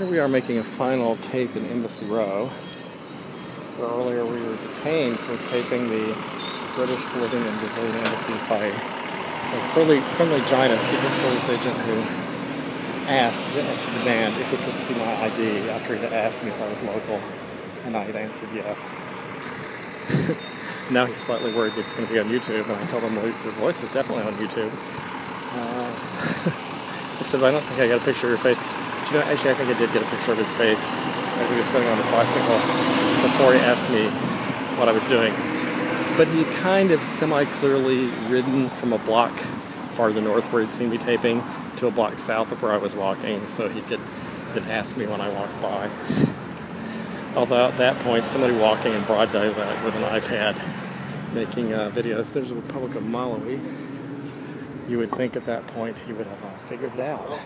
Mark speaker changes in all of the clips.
Speaker 1: Here we are making a final tape in Embassy Row, where earlier we were detained for taping the British, Canadian, and Brazilian embassies by a friendly giant Secret Service agent who didn't demand if he could see my ID after he had asked me if I was local, and I had answered yes. Now he's slightly worried that it's going to be on YouTube, and I told him, well, your voice is definitely on YouTube. I said, I don't think I got a picture of your face. But you know, actually, I think I did get a picture of his face as he was sitting on his bicycle before he asked me what I was doing. But he kind of semi-clearly ridden from a block farther north where he'd seen me taping to a block south of where I was walking, so he could then ask me when I walked by. Although at that point, somebody walking in broad daylight with an iPad making videos. There's the Republic of Malawi. You would think at that point he would have figured it out.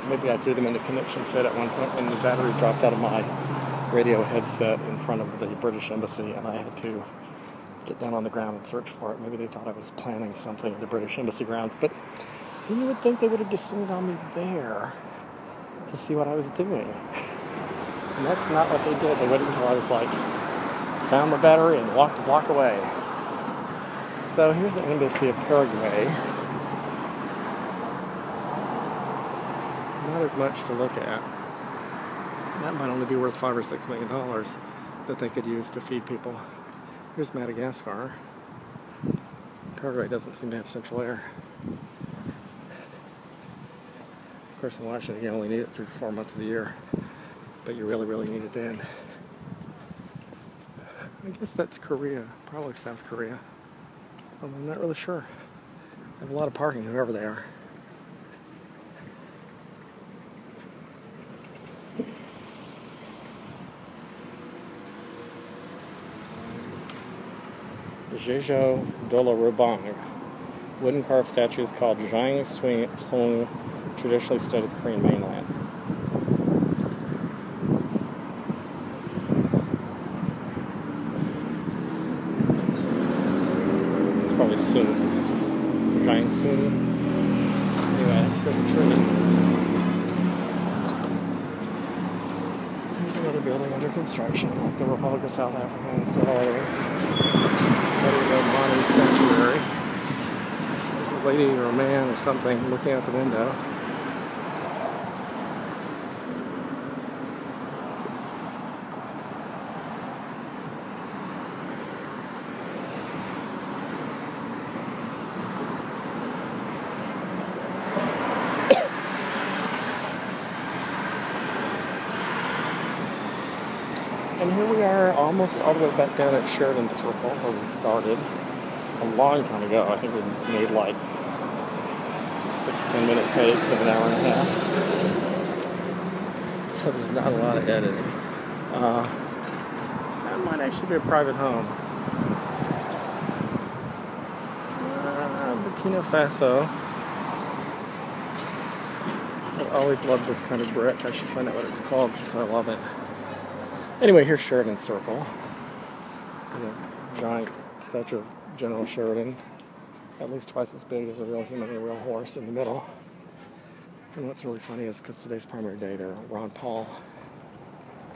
Speaker 1: Maybe I threw them into connection fit at one point when the battery dropped out of my radio headset in front of the British Embassy, and I had to get down on the ground and search for it. Maybe they thought I was planning something at the British Embassy grounds, but then you would think they would have descended on me there to see what I was doing. And that's not what they did. They waited until I was like, found the battery and walked a block away. So here's the Embassy of Paraguay. Not as much to look at. That might only be worth $5 or $6 million that they could use to feed people. Here's Madagascar. Paraguay doesn't seem to have central air. Of course, in Washington, you only need it 3 or 4 months of the year, but you really, really need it then. I guess that's Korea, probably South Korea. I'm not really sure. They have a lot of parking, whoever they are. Jeju Dolorubang. Wooden carved statues called Jang Sung traditionally stood at the Korean mainland. It's probably Sung. Jang Sung. Anyway, there's a tree. There's another building under construction, like the Republic of South Africa and several others. Modern statuary. There's a lady or a man or something looking out the window. And here we are, almost all the way back down at Sheridan Circle, where we started a long time ago. I think we made like 6-10 minute takes in an hour and a half. So there's not a lot of editing. That might actually be a private home. Burkina Faso. I've always loved this kind of brick. I should find out what it's called since I love it. Anyway, here's Sheridan Circle. There's a giant statue of General Sheridan, at least twice as big as a real human and a real horse in the middle. And what's really funny is because today's primary day, there are Ron Paul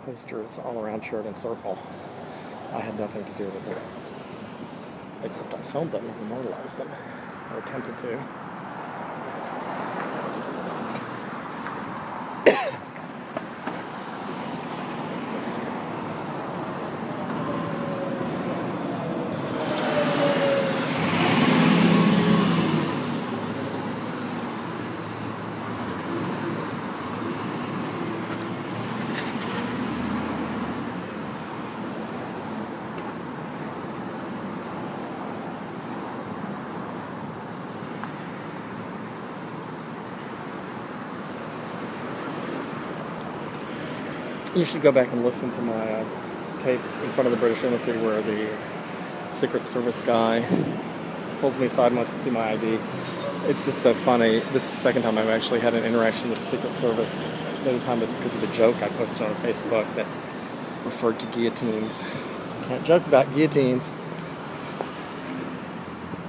Speaker 1: posters all around Sheridan Circle. I had nothing to do with it, except I filmed them and immortalized them, or attempted to. You should go back and listen to my tape in front of the British Embassy where the Secret Service guy pulls me aside and wants to see my ID. It's just so funny. This is the second time I've actually had an interaction with the Secret Service. The other time was because of a joke I posted on Facebook that referred to guillotines. Can't joke about guillotines.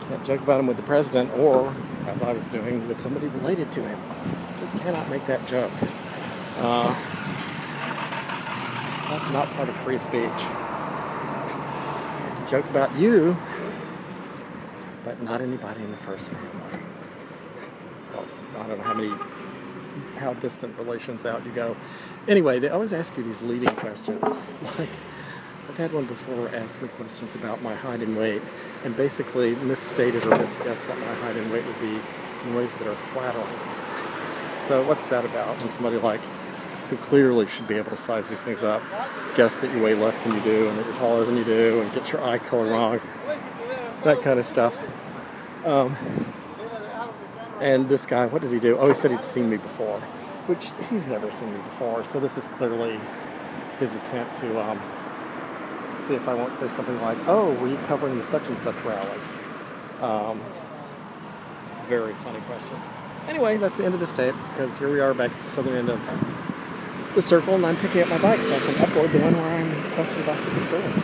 Speaker 1: Can't joke about them with the president or as I was doing, with somebody related to him. Just cannot make that joke. That's not part of free speech. Joke about you, but not anybody in the first family. Well, I don't know how distant relations out you go. Anyway, they always ask you these leading questions. Like, I've had one before ask me questions about my height and weight, and basically misstated or misguessed what my height and weight would be in ways that are flattering. So what's that about? When somebody who clearly should be able to size these things up, guess that you weigh less than you do, and that you're taller than you do, and get your eye color wrong, that kind of stuff. And this guy, what did he do? Oh, he said he'd seen me before, which he's never seen me before, so this is clearly his attempt to see if I won't say something like, oh, were you covering the such and such rally? Very funny questions. Anyway, that's the end of this tape, because here we are back at the southern end of the circle, and I'm picking up my bike so I can upload the one where I'm requested by Super Tourist.